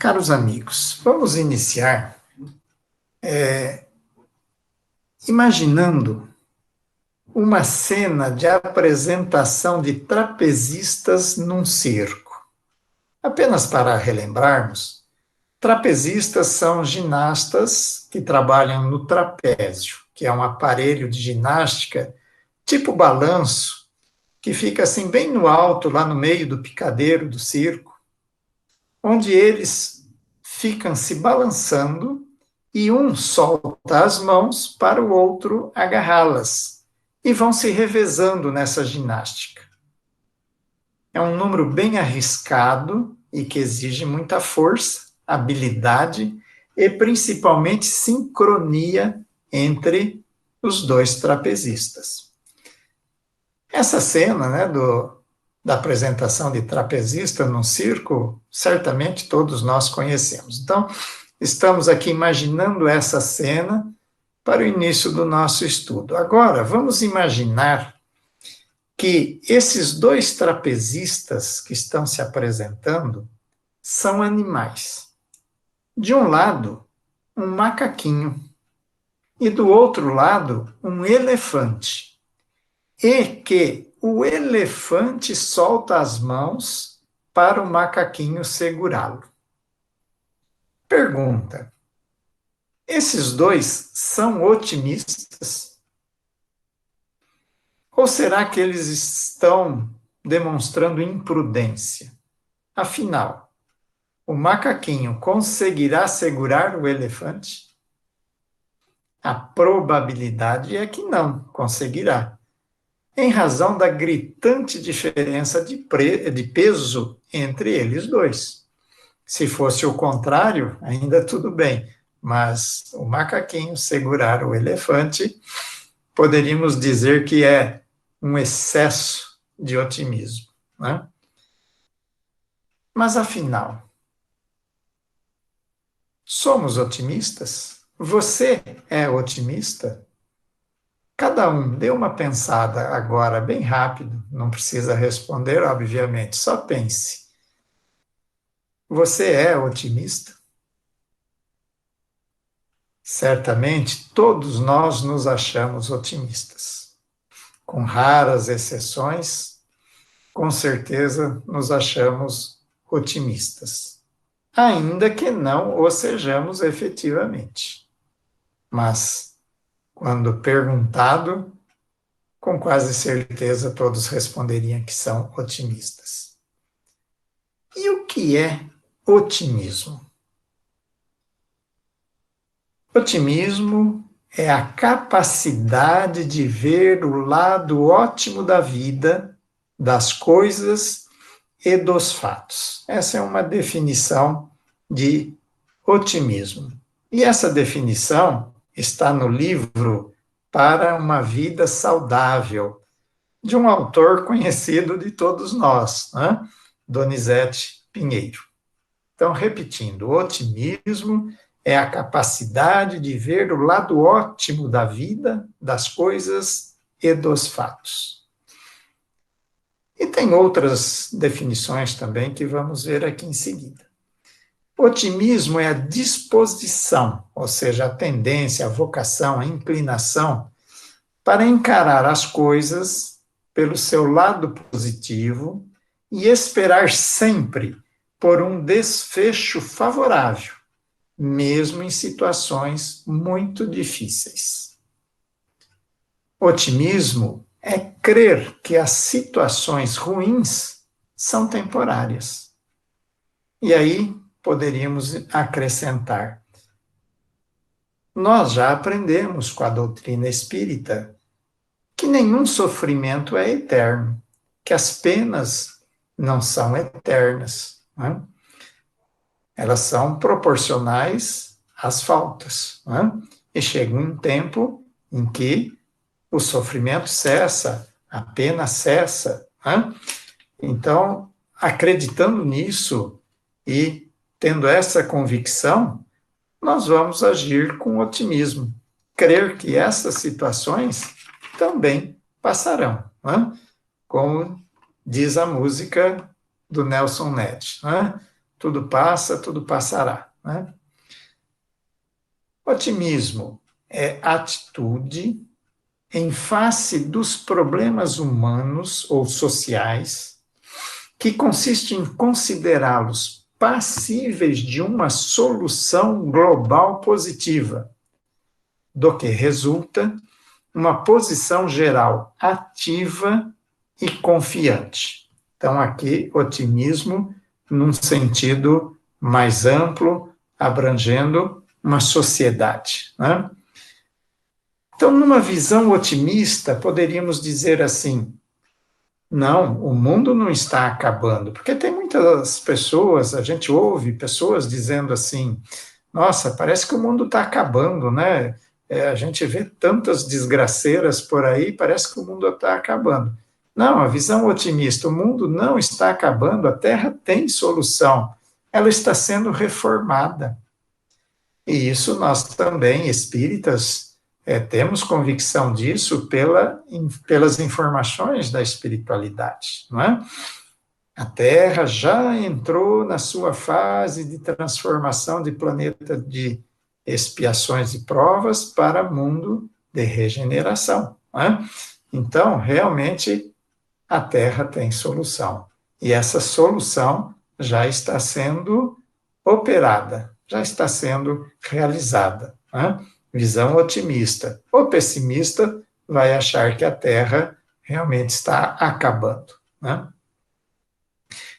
Caros amigos, vamos iniciar imaginando uma cena de apresentação de trapezistas num circo. Apenas para relembrarmos, trapezistas são ginastas que trabalham no trapézio, que é um aparelho de ginástica tipo balanço, que fica assim bem no alto, lá no meio do picadeiro do circo, onde eles ficam se balançando e um solta as mãos para o outro agarrá-las e vão se revezando nessa ginástica. É um número bem arriscado e que exige muita força, habilidade e principalmente sincronia entre os dois trapezistas. Essa cena, da apresentação de trapezista no circo, certamente todos nós conhecemos. Então, estamos aqui imaginando essa cena para o início do nosso estudo. Agora, vamos imaginar que esses dois trapezistas que estão se apresentando são animais. De um lado, um macaquinho, e do outro lado, um elefante. E que o elefante solta as mãos para o macaquinho segurá-lo. Pergunta: esses dois são otimistas? Ou será que eles estão demonstrando imprudência? Afinal, o macaquinho conseguirá segurar o elefante? A probabilidade é que não conseguirá, em razão da gritante diferença de peso entre eles dois. Se fosse o contrário, ainda tudo bem, mas o macaquinho segurar o elefante, poderíamos dizer que é um excesso de otimismo, né? Mas afinal, somos otimistas? Você é otimista? Cada um dê uma pensada agora, bem rápido, não precisa responder, obviamente, só pense. Você é otimista? Certamente todos nós nos achamos otimistas. Com raras exceções, com certeza nos achamos otimistas. Ainda que não o sejamos efetivamente. Mas, quando perguntado, com quase certeza todos responderiam que são otimistas. E o que é otimismo? Otimismo é a capacidade de ver o lado ótimo da vida, das coisas e dos fatos. Essa é uma definição de otimismo. E essa definição está no livro Para uma Vida Saudável, de um autor conhecido de todos nós, né? Donizete Pinheiro. Então, repetindo, o otimismo é a capacidade de ver o lado ótimo da vida, das coisas e dos fatos. E tem outras definições também que vamos ver aqui em seguida. Otimismo é a disposição, ou seja, a tendência, a vocação, a inclinação para encarar as coisas pelo seu lado positivo e esperar sempre por um desfecho favorável, mesmo em situações muito difíceis. Otimismo é crer que as situações ruins são temporárias. E aí poderíamos acrescentar: nós já aprendemos com a doutrina espírita que nenhum sofrimento é eterno, que as penas não são eternas, né? Elas são proporcionais às faltas, né? E chega um tempo em que o sofrimento cessa, a pena cessa, né? Então, acreditando nisso e tendo essa convicção, nós vamos agir com otimismo, crer que essas situações também passarão, né? Como diz a música do Nelson Ned, né? tudo passa, tudo passará, né? Otimismo é atitude em face dos problemas humanos ou sociais, que consiste em considerá-los passíveis de uma solução global positiva, do que resulta uma posição geral ativa e confiante. Então, aqui, otimismo num sentido mais amplo, abrangendo uma sociedade, né? Então, numa visão otimista, poderíamos dizer assim: não, o mundo não está acabando, porque tem muitas pessoas, a gente ouve pessoas dizendo assim: nossa, parece que o mundo está acabando, né? A gente vê tantas desgraceiras por aí, parece que o mundo está acabando. Não, a visão otimista: o mundo não está acabando, a Terra tem solução, ela está sendo reformada. E isso nós também, espíritas, temos convicção disso pelas informações da espiritualidade, não é? A Terra já entrou na sua fase de transformação de planeta de expiações e provas para mundo de regeneração, não é? Então, realmente, a Terra tem solução. E essa solução já está sendo operada, já está sendo realizada, né? Visão otimista. O pessimista vai achar que a Terra realmente está acabando, né?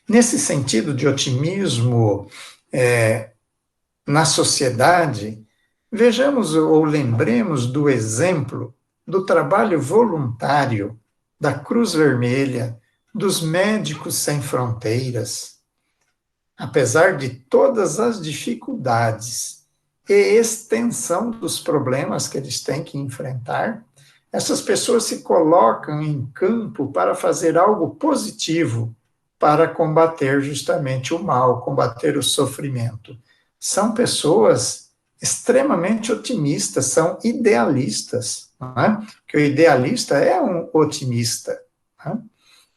Nesse sentido de otimismo na sociedade, vejamos ou lembremos do exemplo do trabalho voluntário da Cruz Vermelha, dos Médicos Sem Fronteiras. Apesar de todas as dificuldades e extensão dos problemas que eles têm que enfrentar, essas pessoas se colocam em campo para fazer algo positivo, para combater justamente o mal, combater o sofrimento. São pessoas extremamente otimistas, são idealistas, não é? Porque o idealista é um otimista, né?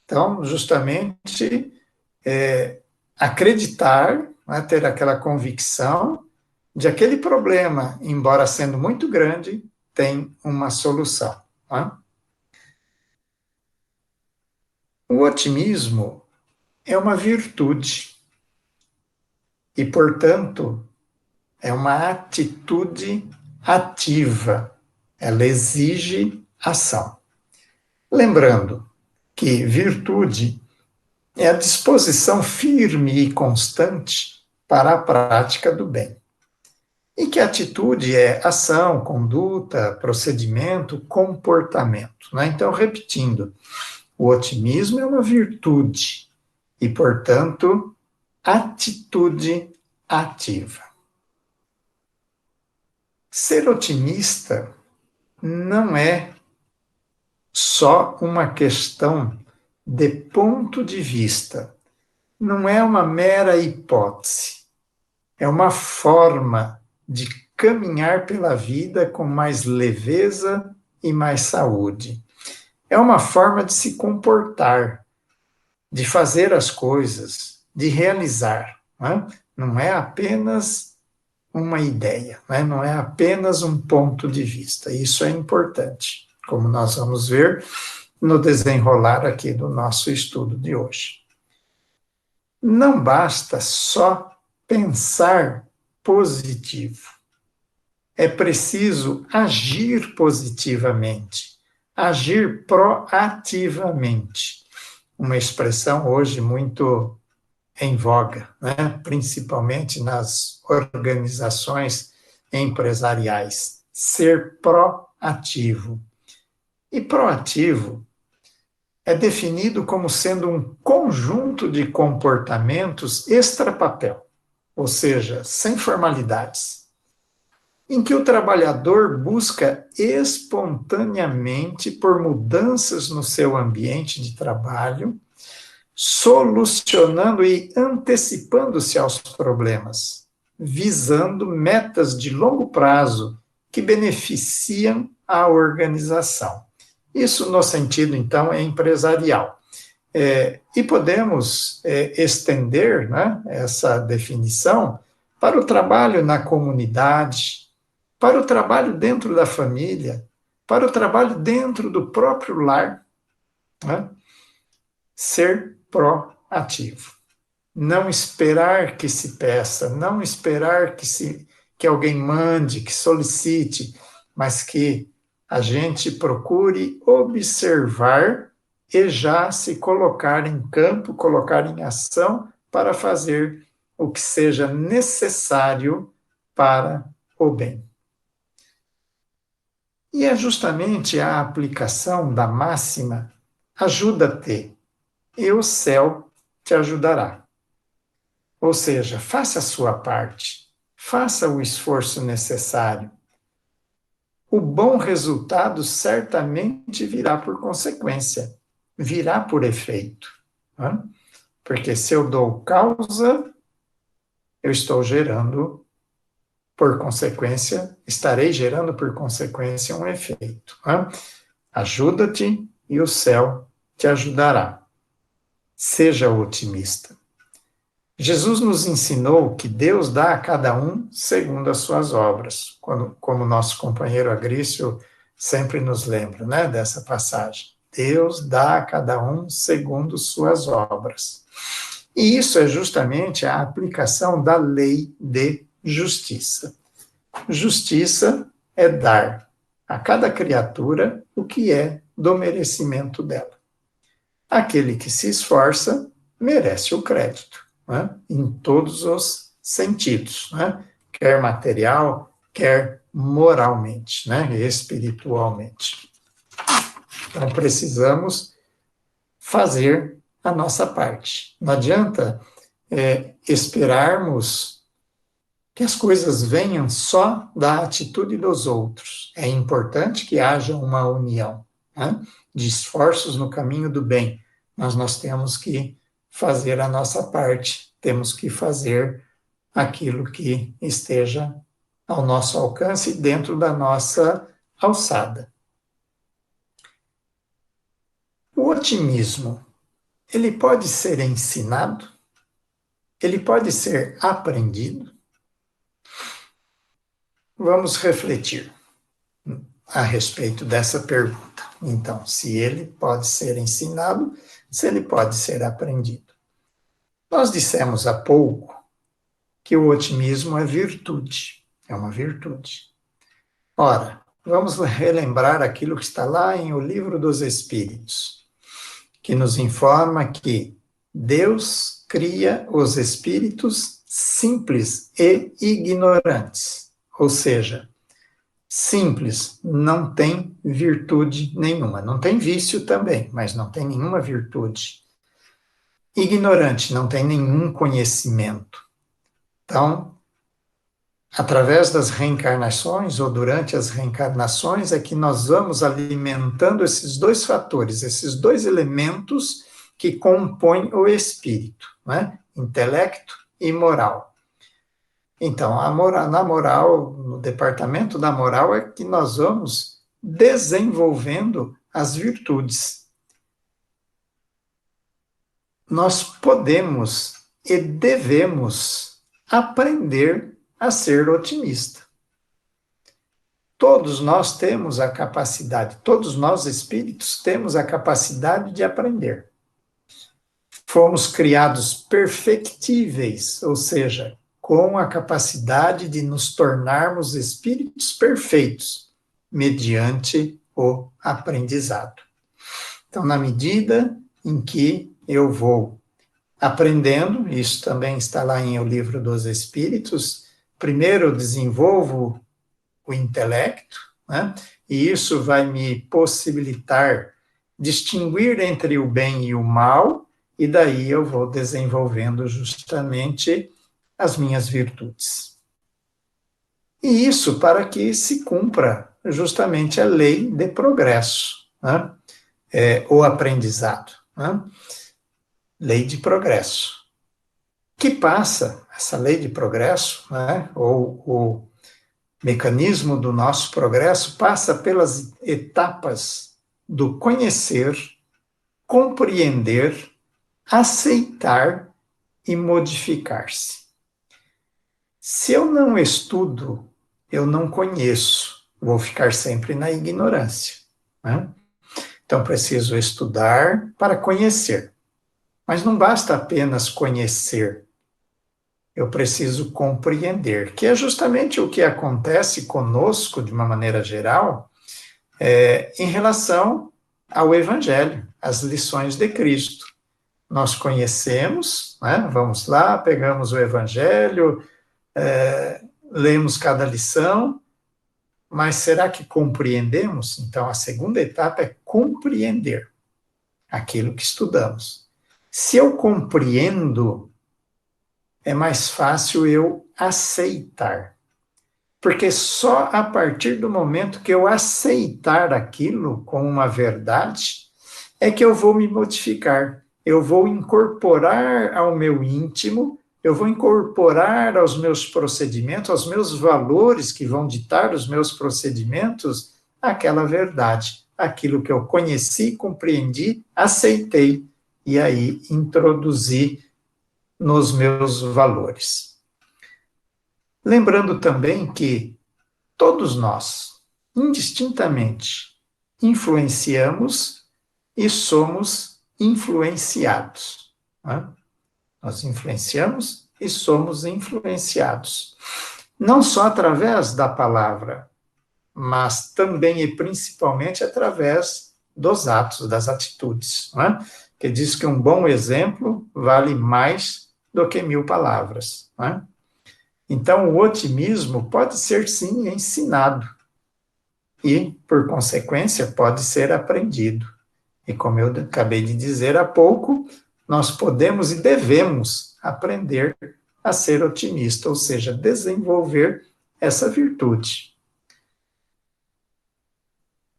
Então, justamente, acreditar, né, ter aquela convicção de aquele problema, embora sendo muito grande, tem uma solução, né? O otimismo é uma virtude e, portanto, é uma atitude ativa. Ela exige ação. Lembrando que virtude é a disposição firme e constante para a prática do bem. E que atitude é ação, conduta, procedimento, comportamento, né? Então, repetindo, o otimismo é uma virtude e, portanto, atitude ativa. Ser otimista não é só uma questão de ponto de vista, não é uma mera hipótese, é uma forma de caminhar pela vida com mais leveza e mais saúde. É uma forma de se comportar, de fazer as coisas, de realizar. Não é apenas uma ideia, não é apenas um ponto de vista. Isso é importante, como nós vamos ver no desenrolar aqui do nosso estudo de hoje. Não basta só pensar positivo. É preciso agir positivamente, agir proativamente. Uma expressão hoje muito em voga, né? Principalmente nas organizações empresariais. Ser proativo. E proativo é definido como sendo um conjunto de comportamentos extra-papel, ou seja, sem formalidades, em que o trabalhador busca espontaneamente por mudanças no seu ambiente de trabalho, solucionando e antecipando-se aos problemas, visando metas de longo prazo que beneficiam a organização. Isso no sentido, então, empresarial. E podemos estender, né, essa definição para o trabalho na comunidade, para o trabalho dentro da família, para o trabalho dentro do próprio lar, né? Ser proativo. Não esperar que se peça, não esperar que alguém mande, que solicite, mas que a gente procure observar e já se colocar em campo, colocar em ação para fazer o que seja necessário para o bem. E é justamente a aplicação da máxima ajuda-te e o céu te ajudará. Ou seja, faça a sua parte, faça o esforço necessário. O bom resultado certamente virá por consequência, virá por efeito. Né? Porque se eu dou causa, eu estou gerando, por consequência, estarei gerando por consequência um efeito. Né? Ajuda-te e o céu te ajudará. Seja otimista. Jesus nos ensinou que Deus dá a cada um segundo as suas obras, como nosso companheiro Agrício sempre nos lembra, né, dessa passagem. Deus dá a cada um segundo suas obras. E isso é justamente a aplicação da lei de justiça. Justiça é dar a cada criatura o que é do merecimento dela. Aquele que se esforça merece o crédito, né? Em todos os sentidos, né? Quer material, quer moralmente, né? Espiritualmente. Então precisamos fazer a nossa parte. Não adianta esperarmos que as coisas venham só da atitude dos outros. É importante que haja uma união, né, de esforços no caminho do bem, mas nós temos que fazer a nossa parte, temos que fazer aquilo que esteja ao nosso alcance dentro da nossa alçada. O otimismo, ele pode ser ensinado? Ele pode ser aprendido? Vamos refletir a respeito dessa pergunta. Então, se ele pode ser ensinado, se ele pode ser aprendido. Nós dissemos há pouco que o otimismo é virtude, é uma virtude. Ora, vamos relembrar aquilo que está lá em O Livro dos Espíritos, que nos informa que Deus cria os espíritos simples e ignorantes, ou seja, simples, não tem virtude nenhuma. Não tem vício também, mas não tem nenhuma virtude. Ignorante, não tem nenhum conhecimento. Então, através das reencarnações ou durante as reencarnações é que nós vamos alimentando esses dois fatores, esses dois elementos que compõem o espírito, né? Intelecto e moral. Então, na moral, no departamento da moral é que nós vamos desenvolvendo as virtudes. Nós podemos e devemos aprender a ser otimista. Todos nós temos a capacidade, todos nós espíritos temos a capacidade de aprender. Fomos criados perfectíveis, ou seja, com a capacidade de nos tornarmos espíritos perfeitos, mediante o aprendizado. Então, na medida em que eu vou aprendendo, isso também está lá em O Livro dos Espíritos, primeiro eu desenvolvo o intelecto, né? E isso vai me possibilitar distinguir entre o bem e o mal, e daí eu vou desenvolvendo justamente as minhas virtudes. E isso para que se cumpra justamente a lei de progresso, né? O aprendizado, né? Lei de progresso, que passa, essa lei de progresso, né? Ou o mecanismo do nosso progresso passa pelas etapas do conhecer, compreender, aceitar e modificar-se. Se eu não estudo, eu não conheço, vou ficar sempre na ignorância, né? Então, preciso estudar para conhecer. Mas não basta apenas conhecer, eu preciso compreender, que é justamente o que acontece conosco, de uma maneira geral, em relação ao Evangelho, às lições de Cristo. Nós conhecemos, né? Vamos lá, pegamos o Evangelho, lemos cada lição, mas será que compreendemos? Então, a segunda etapa é compreender aquilo que estudamos. Se eu compreendo, é mais fácil eu aceitar. Porque só a partir do momento que eu aceitar aquilo como uma verdade, é que eu vou me modificar. Eu vou incorporar ao meu íntimo, eu vou incorporar aos meus procedimentos, aos meus valores que vão ditar os meus procedimentos, aquela verdade. Aquilo que eu conheci, compreendi, aceitei e aí introduzi nos meus valores. Lembrando também que todos nós, indistintamente, influenciamos e somos influenciados. Né? Nós influenciamos e somos influenciados. Não só através da palavra, mas também e principalmente através dos atos, das atitudes. Né? Que diz que um bom exemplo vale mais do que 1000 palavras. Né? Então, o otimismo pode ser, sim, ensinado e, por consequência, pode ser aprendido. E como eu acabei de dizer há pouco, nós podemos e devemos aprender a ser otimista, ou seja, desenvolver essa virtude.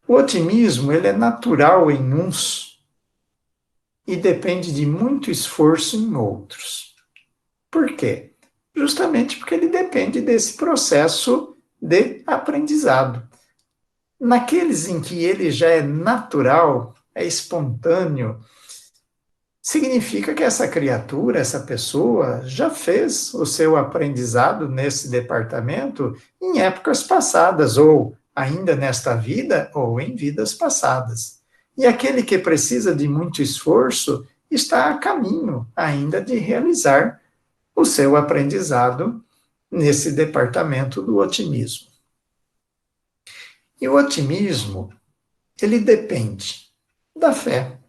O otimismo, ele é natural em uns e depende de muito esforço em outros. Por quê? Justamente porque ele depende desse processo de aprendizado. Naqueles em que ele já é natural, é espontâneo, significa que essa criatura, essa pessoa, já fez o seu aprendizado nesse departamento em épocas passadas, ou ainda nesta vida, ou em vidas passadas. E aquele que precisa de muito esforço está a caminho ainda de realizar o seu aprendizado nesse departamento do otimismo. E o otimismo, ele depende da fé,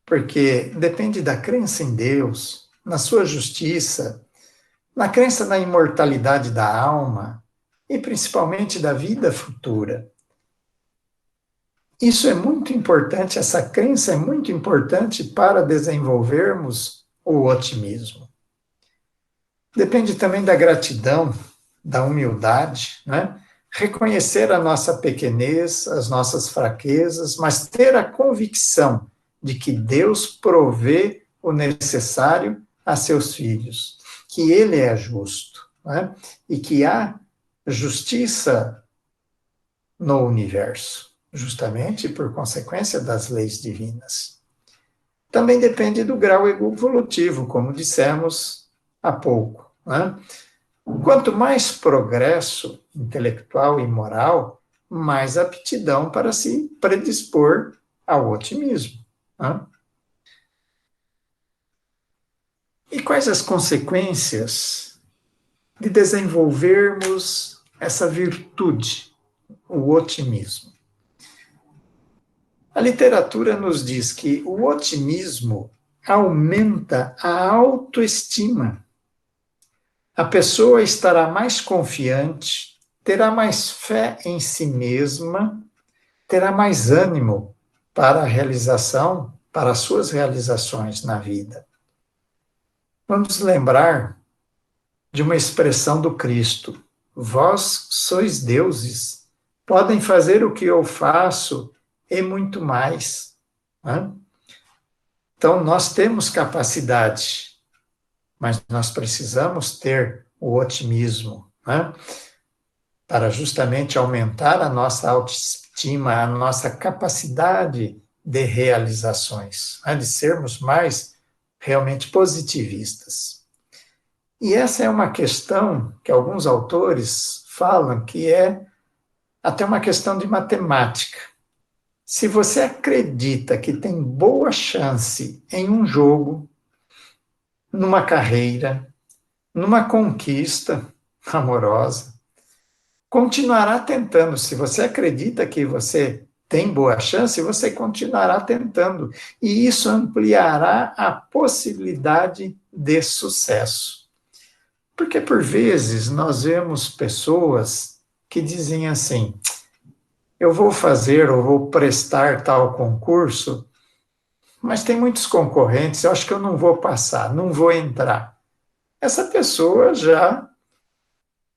porque depende da crença em Deus, na sua justiça, na crença na imortalidade da alma e principalmente da vida futura. Isso é muito importante, essa crença é muito importante para desenvolvermos o otimismo. Depende também da gratidão, da humildade, né? Reconhecer a nossa pequenez, as nossas fraquezas, mas ter a convicção de que Deus provê o necessário a seus filhos, que Ele é justo, né? E que há justiça no universo, justamente por consequência das leis divinas. Também depende do grau evolutivo, como dissemos há pouco, né? Quanto mais progresso intelectual e moral, mais aptidão para se predispor ao otimismo. Né? E quais as consequências de desenvolvermos essa virtude, o otimismo? A literatura nos diz que o otimismo aumenta a autoestima. A pessoa estará mais confiante, terá mais fé em si mesma, terá mais ânimo para a realização, para as suas realizações na vida. Vamos lembrar de uma expressão do Cristo: vós sois deuses, podem fazer o que eu faço e muito mais. Né? Então, nós temos capacidade, mas nós precisamos ter o otimismo, né? Para justamente aumentar a nossa autoestima, a nossa capacidade de realizações, né, de sermos mais realmente positivistas. E essa é uma questão que alguns autores falam que é até uma questão de matemática. Se você acredita que tem boa chance em um jogo, numa carreira, numa conquista amorosa, continuará tentando. Se você acredita que você tem boa chance, você continuará tentando. E isso ampliará a possibilidade de sucesso. Porque, por vezes, nós vemos pessoas que dizem assim: eu vou fazer ou vou prestar tal concurso, mas tem muitos concorrentes, eu acho que eu não vou passar, não vou entrar. Essa pessoa já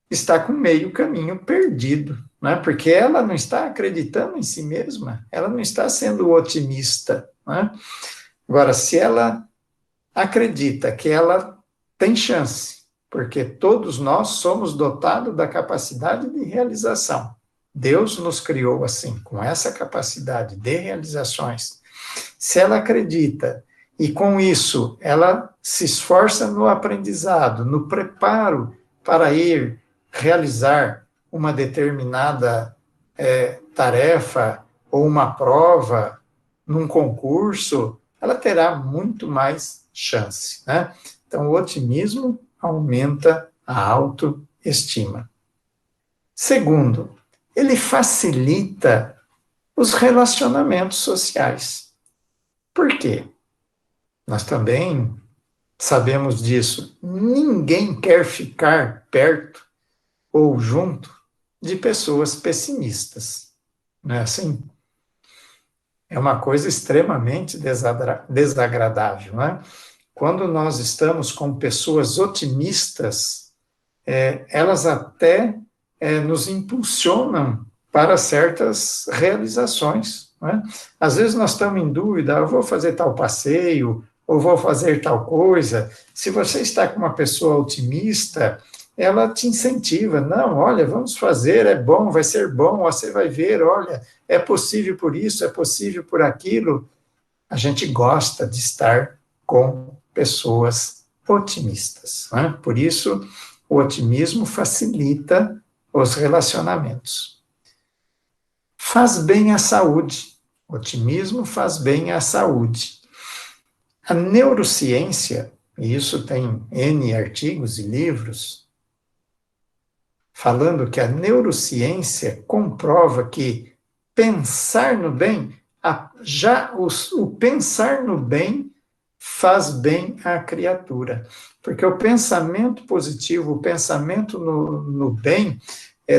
está com meio caminho perdido, né? Porque ela não está acreditando em si mesma, ela não está sendo otimista, né? Agora, se ela acredita que ela tem chance, porque todos nós somos dotados da capacidade de realização. Deus nos criou assim, com essa capacidade de realizações. Se ela acredita e com isso ela se esforça no aprendizado, no preparo para ir realizar uma determinada tarefa ou uma prova num concurso, ela terá muito mais chance, né? Então, o otimismo aumenta a autoestima. Segundo, ele facilita os relacionamentos sociais. Por quê? Nós também sabemos disso. Ninguém quer ficar perto ou junto de pessoas pessimistas. Não é assim? É uma coisa extremamente desagradável, né? Quando nós estamos com pessoas otimistas, elas até nos impulsionam para certas realizações, né? Às vezes nós estamos em dúvida, eu vou fazer tal passeio, ou vou fazer tal coisa. Se você está com uma pessoa otimista, ela te incentiva. Não, olha, vamos fazer, é bom, vai ser bom, você vai ver, olha, é possível por isso, é possível por aquilo. A gente gosta de estar com pessoas otimistas, né? Por isso, o otimismo facilita os relacionamentos. Faz bem à saúde. O otimismo faz bem à saúde. A neurociência, e isso tem N artigos e livros, falando que a neurociência comprova que pensar no bem, o pensar no bem faz bem à criatura. Porque o pensamento positivo, o pensamento no bem,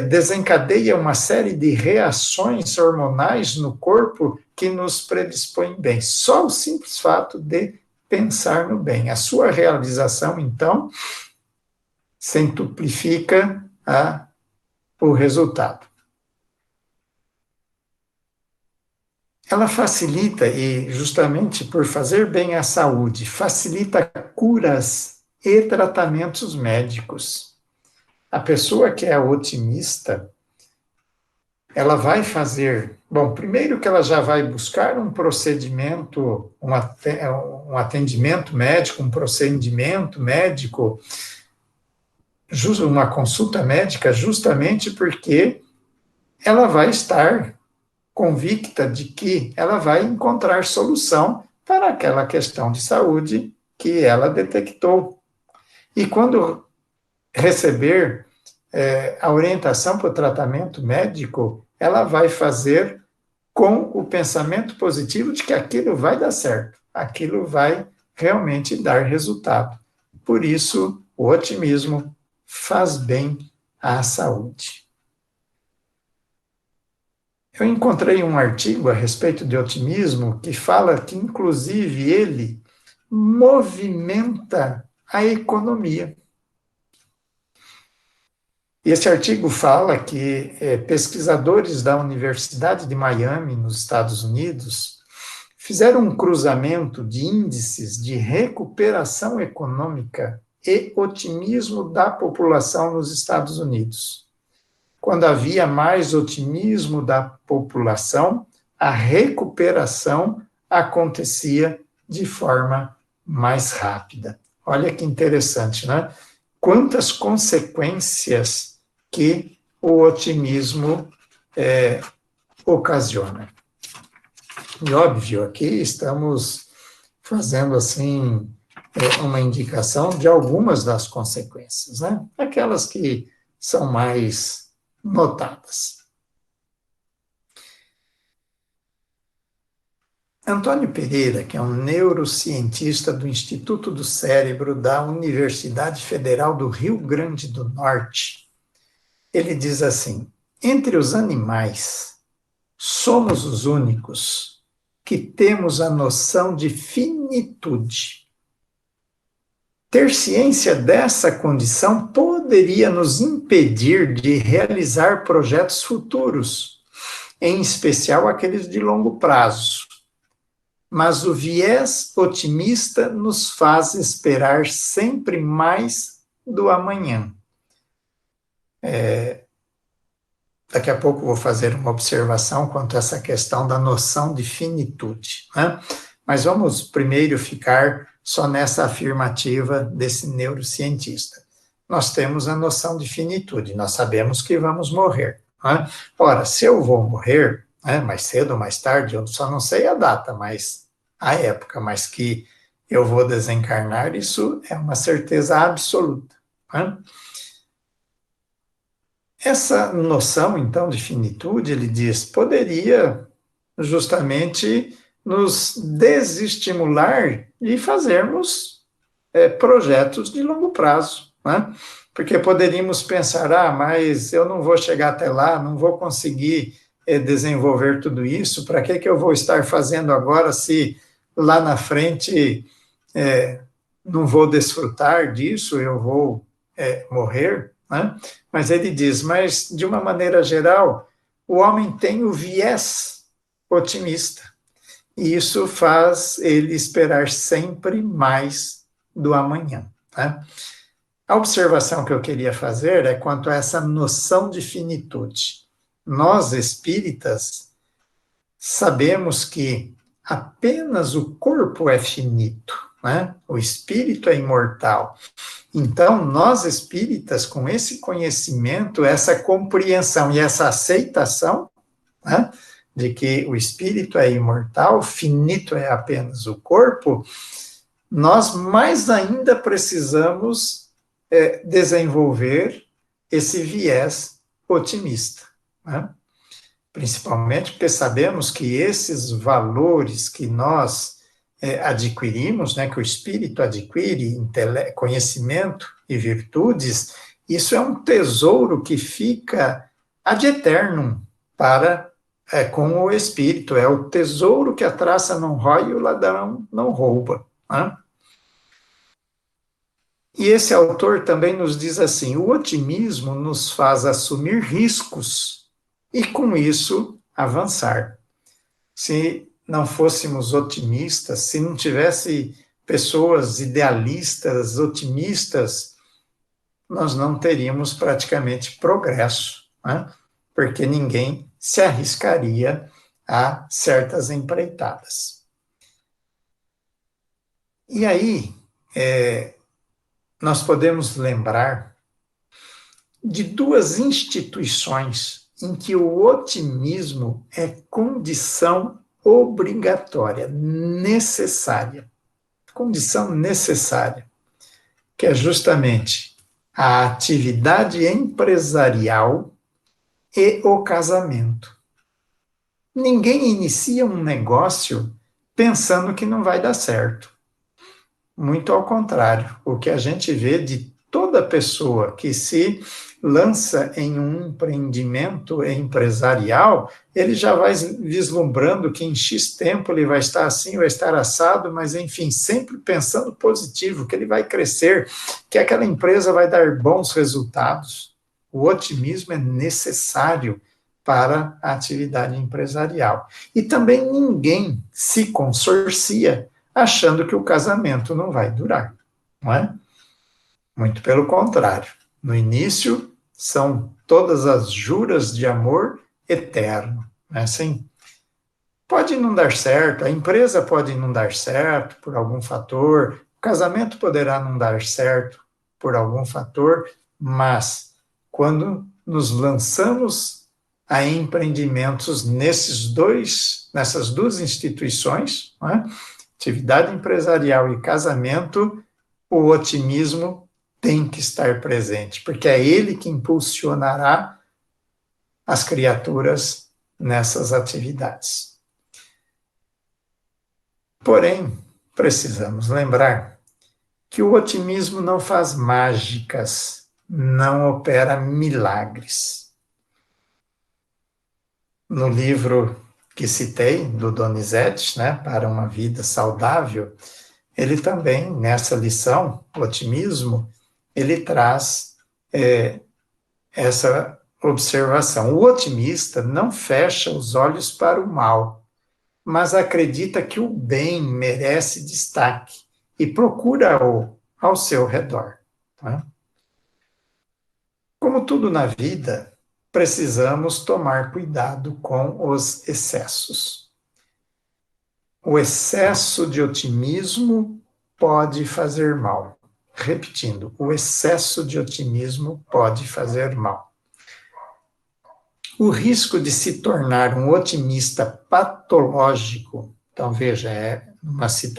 desencadeia uma série de reações hormonais no corpo que nos predispõem bem. Só o simples fato de pensar no bem. A sua realização, então, centuplifica o resultado. Ela facilita, e justamente por fazer bem à saúde, facilita curas e tratamentos médicos. A pessoa que é otimista, ela vai fazer, bom, primeiro que ela já vai buscar um procedimento, um atendimento médico, um procedimento médico, uma consulta médica, justamente porque ela vai estar convicta de que ela vai encontrar solução para aquela questão de saúde que ela detectou. E quando receber a orientação para o tratamento médico, ela vai fazer com o pensamento positivo de que aquilo vai dar certo, aquilo vai realmente dar resultado. Por isso, o otimismo faz bem à saúde. Eu encontrei um artigo a respeito de otimismo que fala que, inclusive, ele movimenta a economia. Esse artigo fala que pesquisadores da Universidade de Miami, nos Estados Unidos, fizeram um cruzamento de índices de recuperação econômica e otimismo da população nos Estados Unidos. Quando havia mais otimismo da população, a recuperação acontecia de forma mais rápida. Olha que interessante, né? Quantas consequências que o otimismo ocasiona. E óbvio, aqui estamos fazendo assim uma indicação de algumas das consequências, né? Aquelas que são mais notadas. Antônio Pereira, que é um neurocientista do Instituto do Cérebro da Universidade Federal do Rio Grande do Norte, ele diz assim: entre os animais, somos os únicos que temos a noção de finitude. Ter ciência dessa condição poderia nos impedir de realizar projetos futuros, em especial aqueles de longo prazo. Mas o viés otimista nos faz esperar sempre mais do amanhã. Daqui a pouco vou fazer uma observação quanto a essa questão da noção de finitude, né? Mas vamos primeiro ficar só nessa afirmativa desse neurocientista. Nós temos a noção de finitude, nós sabemos que vamos morrer, né? Ora, se eu vou morrer, né, mais cedo ou mais tarde, eu só não sei a data, mas a época, mas que eu vou desencarnar, isso é uma certeza absoluta, né? Essa noção, então, de finitude, ele diz, poderia justamente nos desestimular de fazermos projetos de longo prazo, né? Porque poderíamos pensar, mas eu não vou chegar até lá, não vou conseguir desenvolver tudo isso, para que eu vou estar fazendo agora se lá na frente não vou desfrutar disso, eu vou morrer, né? Mas ele diz, mas de uma maneira geral, o homem tem o viés otimista, e isso faz ele esperar sempre mais do amanhã, né? A observação que eu queria fazer é quanto a essa noção de finitude. Nós, espíritas, sabemos que apenas o corpo é finito, né? O espírito é imortal. Então, nós espíritas, com esse conhecimento, essa compreensão e essa aceitação, né, de que o espírito é imortal, finito é apenas o corpo, nós mais ainda precisamos desenvolver esse viés otimista, né? Principalmente porque sabemos que esses valores que nós adquirimos, né, que o espírito adquire, conhecimento e virtudes, isso é um tesouro que fica ad eternum para com o espírito, é o tesouro que a traça não rói e o ladrão não rouba, né? E esse autor também nos diz assim: o otimismo nos faz assumir riscos e, com isso, avançar. Se não fôssemos otimistas, se não tivesse pessoas idealistas, otimistas, nós não teríamos praticamente progresso, né? Porque ninguém se arriscaria a certas empreitadas. E aí, nós podemos lembrar de duas instituições em que o otimismo é condição obrigatória, necessária, condição necessária, que é justamente a atividade empresarial e o casamento. Ninguém inicia um negócio pensando que não vai dar certo. Muito ao contrário, o que a gente vê de toda pessoa que se lança em um empreendimento empresarial, ele já vai vislumbrando que em X tempo ele vai estar assim, vai estar assado, mas enfim, sempre pensando positivo, que ele vai crescer, que aquela empresa vai dar bons resultados. O otimismo é necessário para a atividade empresarial. E também ninguém se consorcia achando que o casamento não vai durar, não é? Muito pelo contrário. No início, são todas as juras de amor eterno, não é assim? Pode não dar certo, a empresa pode não dar certo por algum fator, o casamento poderá não dar certo por algum fator, mas quando nos lançamos a empreendimentos nessas duas instituições, né, atividade empresarial e casamento, o otimismo tem que estar presente, porque é ele que impulsionará as criaturas nessas atividades. Porém, precisamos lembrar que o otimismo não faz mágicas, não opera milagres. No livro que citei, do Donizete, né, Para uma Vida Saudável, ele também, nessa lição, o otimismo, ele traz essa observação. O otimista não fecha os olhos para o mal, mas acredita que o bem merece destaque e procura-o ao seu redor. Tá? Como tudo na vida, precisamos tomar cuidado com os excessos. O excesso de otimismo pode fazer mal. Repetindo, o excesso de otimismo pode fazer mal. O risco de se tornar um otimista patológico, então veja,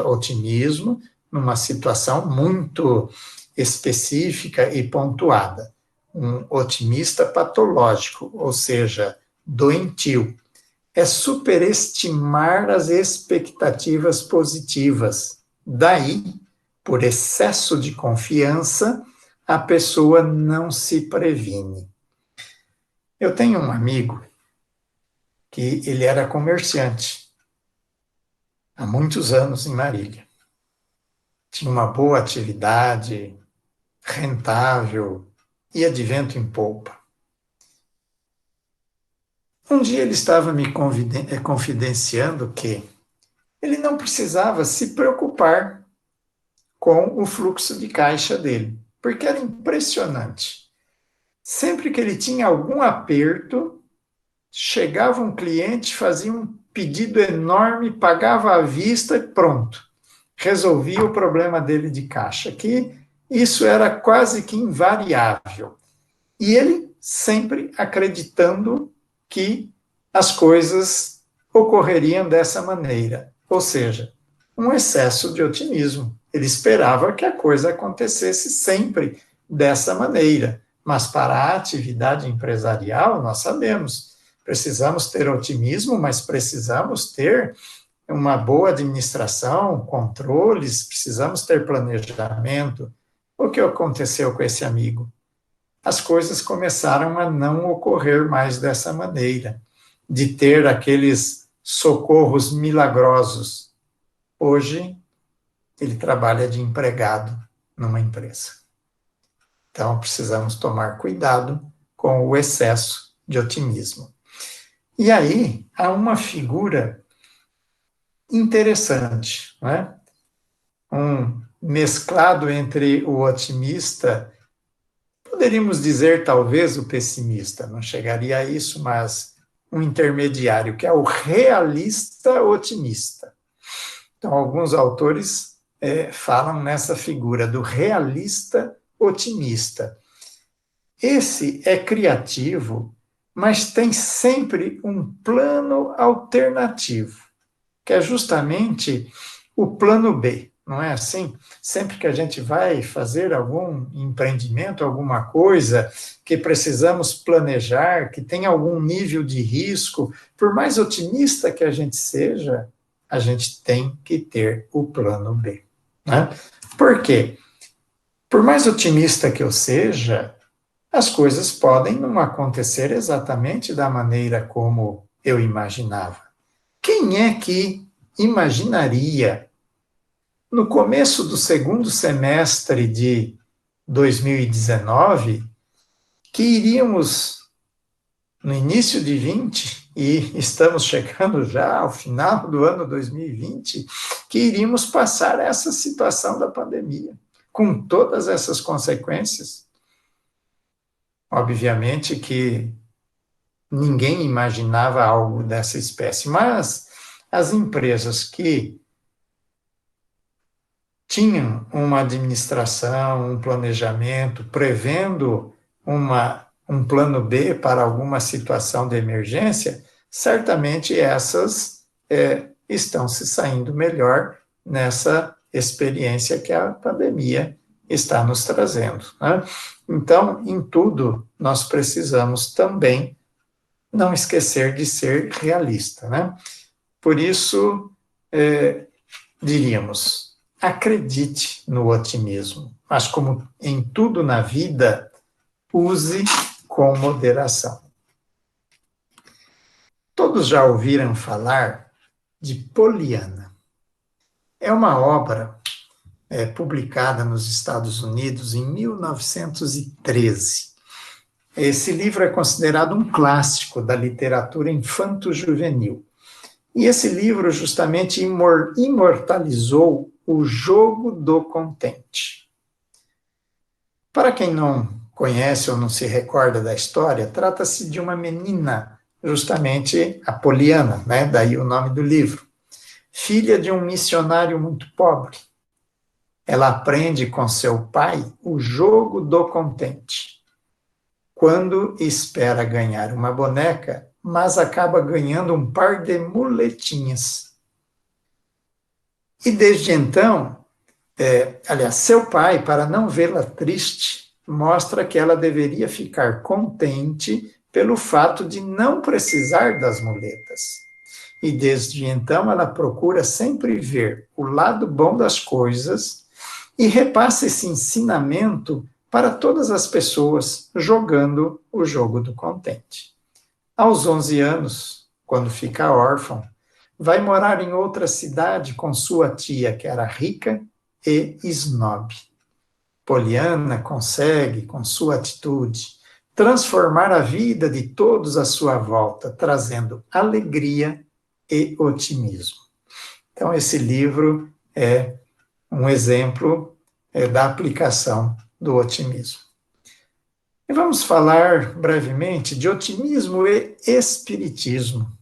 otimismo numa situação muito específica e pontuada. Um otimista patológico, ou seja, doentio, é superestimar as expectativas positivas. Daí, por excesso de confiança, a pessoa não se previne. Eu tenho um amigo que ele era comerciante há muitos anos em Marília. Tinha uma boa atividade, rentável, ia de vento em polpa. Um dia ele estava me confidenciando que ele não precisava se preocupar com o fluxo de caixa dele, porque era impressionante. Sempre que ele tinha algum aperto, chegava um cliente, fazia um pedido enorme, pagava à vista e pronto. Resolvia o problema dele de caixa, que isso era quase que invariável. E ele sempre acreditando que as coisas ocorreriam dessa maneira, ou seja, um excesso de otimismo. Ele esperava que a coisa acontecesse sempre dessa maneira, mas para a atividade empresarial, nós sabemos, precisamos ter otimismo, mas precisamos ter uma boa administração, controles, precisamos ter planejamento. O que aconteceu com esse amigo? As coisas começaram a não ocorrer mais dessa maneira, de ter aqueles socorros milagrosos. Hoje, ele trabalha de empregado numa empresa. Então, precisamos tomar cuidado com o excesso de otimismo. E aí, há uma figura interessante, não é? Um mesclado entre o otimista, poderíamos dizer talvez o pessimista, não chegaria a isso, mas um intermediário, que é o realista otimista. Então, alguns autores falam nessa figura do realista otimista. Esse é criativo, mas tem sempre um plano alternativo, que é justamente o plano B, não é assim? Sempre que a gente vai fazer algum empreendimento, alguma coisa que precisamos planejar, que tem algum nível de risco, por mais otimista que a gente seja, a gente tem que ter o plano B. Né? Por quê? Por mais otimista que eu seja, as coisas podem não acontecer exatamente da maneira como eu imaginava. Quem é que imaginaria, no começo do segundo semestre de 2019, que iríamos, no início de 20, e estamos chegando já ao final do ano 2020, que iríamos passar essa situação da pandemia, com todas essas consequências? Obviamente que ninguém imaginava algo dessa espécie, mas As empresas que tinham uma administração, um planejamento, prevendo um plano B para alguma situação de emergência, certamente essas estão se saindo melhor nessa experiência que a pandemia está nos trazendo, né? Então, em tudo, nós precisamos também não esquecer de ser realista, né? Por isso, diríamos, acredite no otimismo, mas como em tudo na vida, use com moderação. Todos já ouviram falar de Poliana. É uma obra publicada nos Estados Unidos em 1913. Esse livro é considerado um clássico da literatura infanto-juvenil. E esse livro justamente imortalizou o jogo do contente. Para quem não conhece ou não se recorda da história, trata-se de uma menina, justamente a Poliana, né? Daí o nome do livro, filha de um missionário muito pobre. Ela aprende com seu pai o jogo do contente, quando espera ganhar uma boneca, mas acaba ganhando um par de muletinhas. E desde então, seu pai, para não vê-la triste, mostra que ela deveria ficar contente pelo fato de não precisar das muletas. E desde então ela procura sempre ver o lado bom das coisas e repassa esse ensinamento para todas as pessoas jogando o jogo do contente. Aos 11 anos, quando fica órfão, vai morar em outra cidade com sua tia, que era rica e snob. Poliana consegue, com sua atitude, transformar a vida de todos à sua volta, trazendo alegria e otimismo. Então, esse livro é um exemplo da aplicação do otimismo. E vamos falar brevemente de otimismo e espiritismo.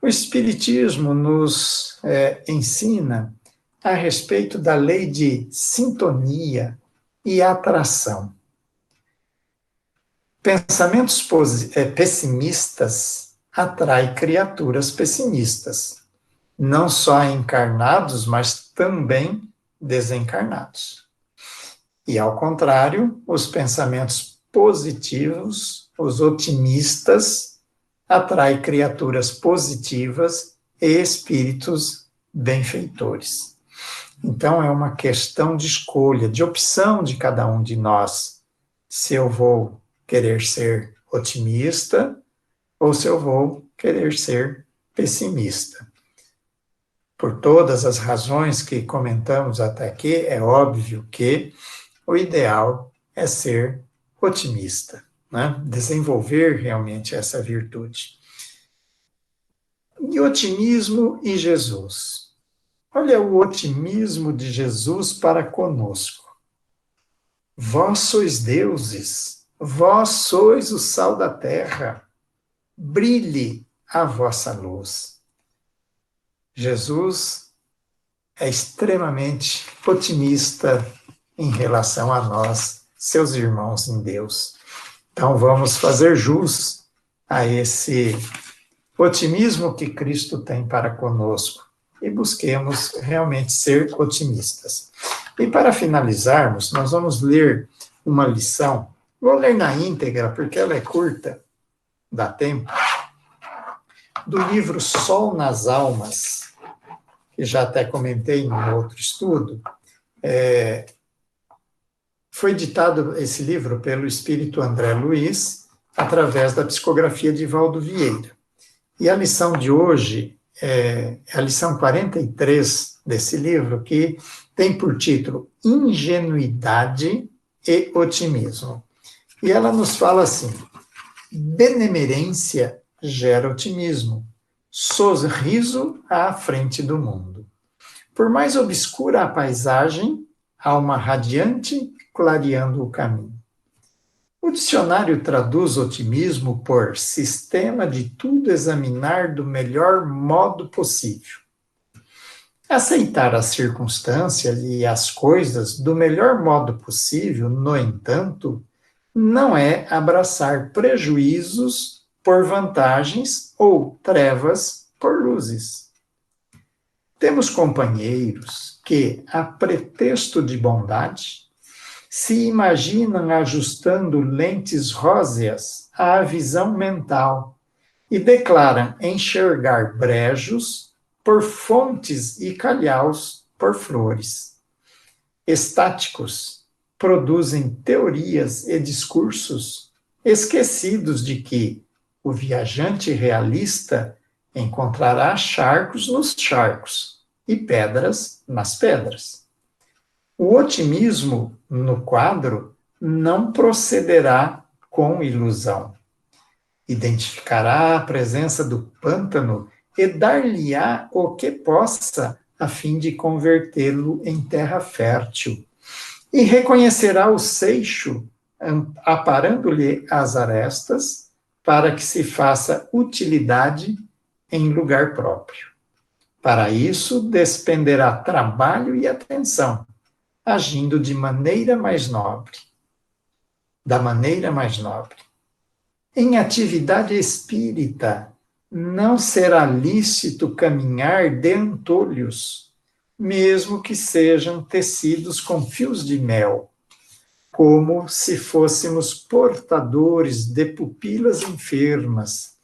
O espiritismo nos ensina a respeito da lei de sintonia e atração. Pensamentos pessimistas atraem criaturas pessimistas, não só encarnados, mas também desencarnados. E, ao contrário, os pensamentos positivos, os otimistas, atraem criaturas positivas e espíritos benfeitores. Então, é uma questão de escolha, de opção de cada um de nós, se eu vou querer ser otimista ou se eu vou querer ser pessimista. Por todas as razões que comentamos até aqui, é óbvio que o ideal é ser otimista, né? Desenvolver realmente essa virtude. E otimismo e Jesus. Olha o otimismo de Jesus para conosco. Vós sois deuses, vós sois o sal da terra, brilhe a vossa luz. Jesus é extremamente otimista em relação a nós, seus irmãos em Deus. Então vamos fazer jus a esse otimismo que Cristo tem para conosco e busquemos realmente ser otimistas. E para finalizarmos, nós vamos ler uma lição. Vou ler na íntegra, porque ela é curta, dá tempo, do livro Sol nas Almas, que já até comentei em um outro estudo. Foi ditado esse livro pelo espírito André Luiz, através da psicografia de Valdo Vieira. E a lição de hoje é a lição 43 desse livro, que tem por título Ingenuidade e Otimismo. E ela nos fala assim: benemerência gera otimismo, sorriso à frente do mundo. Por mais obscura a paisagem, há uma radiante clareando o caminho. O dicionário traduz otimismo por sistema de tudo examinar do melhor modo possível. Aceitar as circunstâncias e as coisas do melhor modo possível, no entanto, não é abraçar prejuízos por vantagens ou trevas por luzes. Temos companheiros que, a pretexto de bondade, se imaginam ajustando lentes róseas à visão mental e declaram enxergar brejos por fontes e calhaus por flores. Estáticos produzem teorias e discursos esquecidos de que o viajante realista encontrará charcos nos charcos e pedras nas pedras. O otimismo no quadro não procederá com ilusão. Identificará a presença do pântano e dar-lhe-á o que possa, a fim de convertê-lo em terra fértil. E reconhecerá o seixo, aparando-lhe as arestas, para que se faça utilidade em lugar próprio. Para isso, despenderá trabalho e atenção, agindo de maneira mais nobre. Da maneira mais nobre. Em atividade espírita, não será lícito caminhar de antolhos, mesmo que sejam tecidos com fios de mel, como se fôssemos portadores de pupilas enfermas,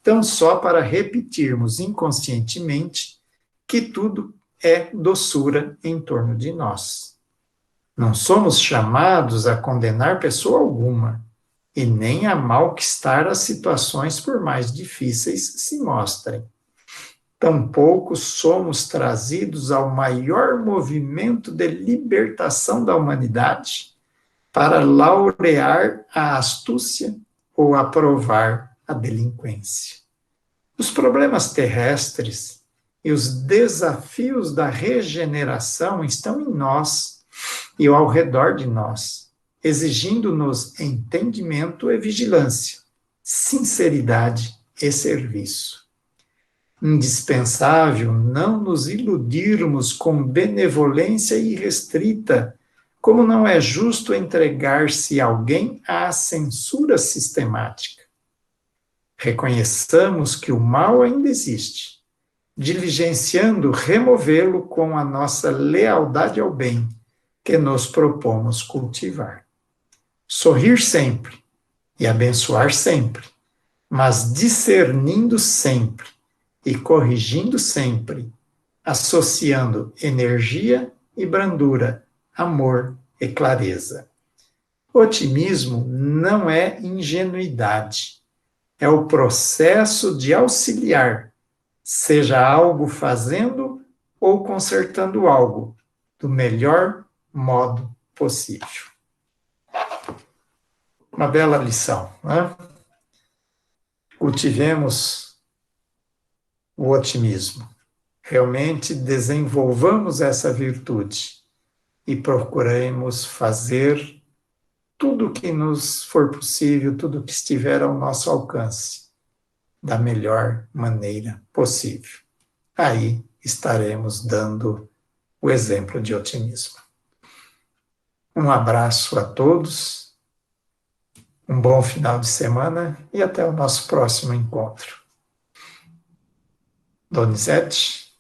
tão só para repetirmos inconscientemente que tudo é doçura em torno de nós. Não somos chamados a condenar pessoa alguma, e nem a malquistar as situações por mais difíceis se mostrem. Tampouco somos trazidos ao maior movimento de libertação da humanidade para laurear a astúcia ou aprovar a delinquência. Os problemas terrestres e os desafios da regeneração estão em nós e ao redor de nós, exigindo-nos entendimento e vigilância, sinceridade e serviço. Indispensável não nos iludirmos com benevolência irrestrita, como não é justo entregar-se alguém à censura sistemática. Reconheçamos que o mal ainda existe, diligenciando removê-lo com a nossa lealdade ao bem, que nos propomos cultivar. Sorrir sempre e abençoar sempre, mas discernindo sempre e corrigindo sempre, associando energia e brandura, amor e clareza. Otimismo não é ingenuidade, é o processo de auxiliar, seja algo fazendo ou consertando algo, do melhor modo possível. Uma bela lição, né? Cultivemos o otimismo. Realmente desenvolvamos essa virtude e procuremos fazer tudo o que nos for possível, tudo o que estiver ao nosso alcance, da melhor maneira possível. Aí estaremos dando o exemplo de otimismo. Um abraço a todos, um bom final de semana e até o nosso próximo encontro. Donizete?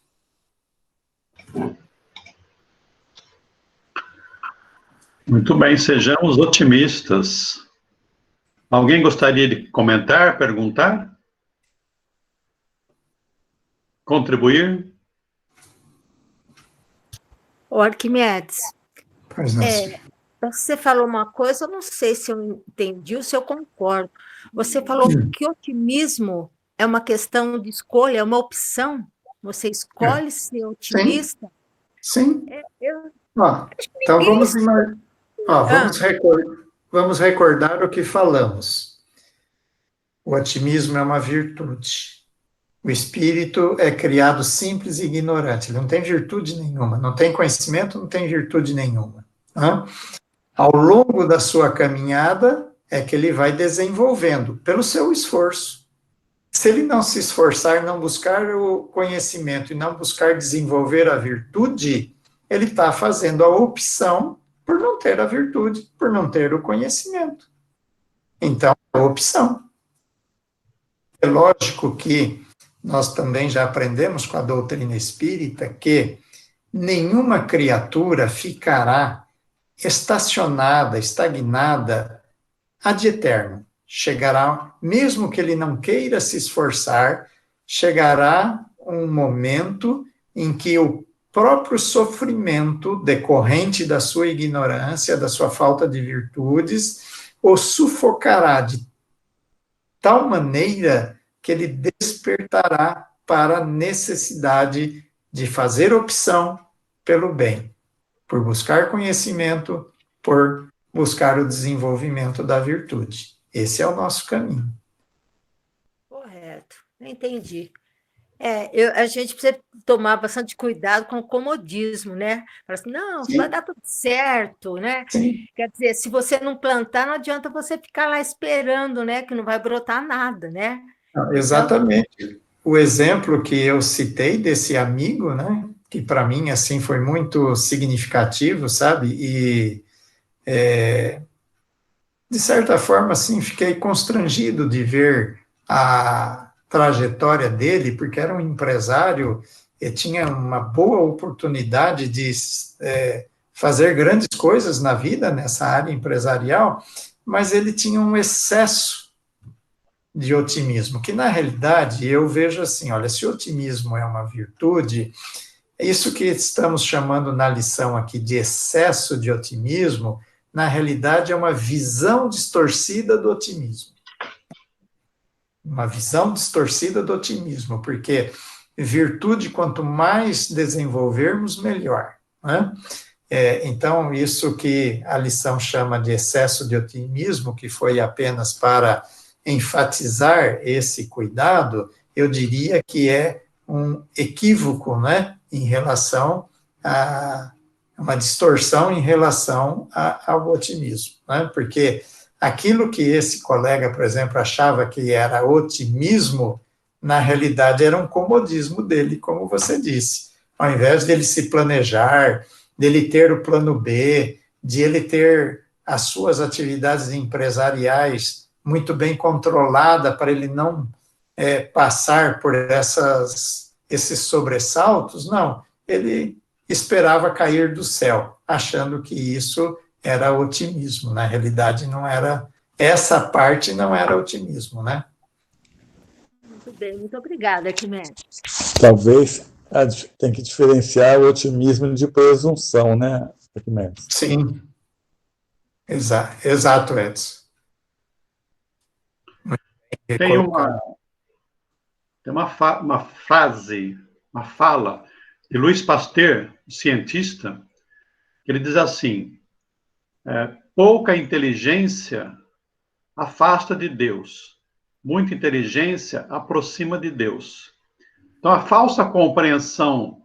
Muito bem, sejamos otimistas. Alguém gostaria de comentar, perguntar? Contribuir? Ô, Arquimedes, Pois não. você falou uma coisa, eu não sei se eu entendi ou se eu concordo. Você falou que otimismo é uma questão de escolha, é uma opção. Você escolhe ser otimista. Sim. Ó, então vamos recordar o que falamos. O otimismo é uma virtude. O espírito é criado simples e ignorante. Ele não tem virtude nenhuma. Não tem conhecimento, não tem virtude nenhuma. Ao longo da sua caminhada, é que ele vai desenvolvendo pelo seu esforço. Se ele não se esforçar, não buscar o conhecimento e não buscar desenvolver a virtude, ele está fazendo a opção por não ter a virtude, por não ter o conhecimento. Então, a opção. É lógico que nós também já aprendemos com a doutrina espírita que nenhuma criatura ficará estacionada, estagnada ad eterno. Chegará, mesmo que ele não queira se esforçar, chegará um momento em que o próprio sofrimento decorrente da sua ignorância, da sua falta de virtudes, o sufocará de tal maneira que ele despertará para a necessidade de fazer opção pelo bem, por buscar conhecimento, por buscar o desenvolvimento da virtude. Esse é o nosso caminho. Correto, entendi. A gente precisa tomar bastante cuidado com o comodismo, né? Fala assim, não, Sim. vai dar tudo certo, né? Sim. Quer dizer, se você não plantar, não adianta você ficar lá esperando, né? Que não vai brotar nada, né? Exatamente. O exemplo que eu citei desse amigo, né? Que para mim, assim, foi muito significativo, sabe? E, de certa forma, assim, fiquei constrangido de ver a trajetória dele, porque era um empresário e tinha uma boa oportunidade de fazer grandes coisas na vida, nessa área empresarial, mas ele tinha um excesso de otimismo, que na realidade eu vejo assim, olha, se otimismo é uma virtude, isso que estamos chamando na lição aqui de excesso de otimismo, na realidade é uma visão distorcida do otimismo. Uma visão distorcida do otimismo, porque virtude, quanto mais desenvolvermos, melhor, né? Então, isso que a lição chama de excesso de otimismo, que foi apenas para enfatizar esse cuidado, eu diria que é um equívoco, né, em relação a uma distorção em relação ao otimismo, né, porque aquilo que esse colega, por exemplo, achava que era otimismo, na realidade era um comodismo dele, como você disse. Ao invés dele se planejar, dele ter o plano B, de ele ter as suas atividades empresariais muito bem controlada para ele não passar por esses sobressaltos, não. Ele esperava cair do céu, achando que isso era otimismo. Na realidade, não era, essa parte não era otimismo, né? Muito bem, muito obrigada, Arquimedes. Talvez tem que diferenciar o otimismo de presunção, né, Arquimedes? Sim, exato, Edson. Tem uma frase, uma fala de Louis Pasteur, cientista, que ele diz assim, pouca inteligência afasta de Deus, muita inteligência aproxima de Deus. Então, a falsa compreensão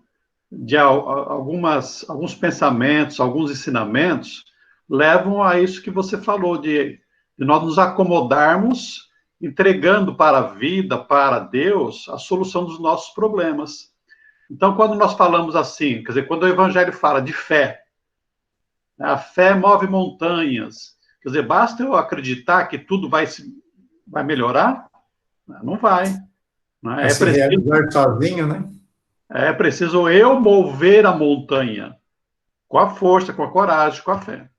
de alguns pensamentos, alguns ensinamentos, levam a isso que você falou, de nós nos acomodarmos, entregando para a vida, para Deus, a solução dos nossos problemas. Então, quando nós falamos assim, quer dizer, quando o Evangelho fala de fé, a fé move montanhas, quer dizer, basta eu acreditar que tudo vai melhorar? Não vai. Né? É preciso realizar sozinho, né? É preciso eu mover a montanha com a força, com a coragem, com a fé.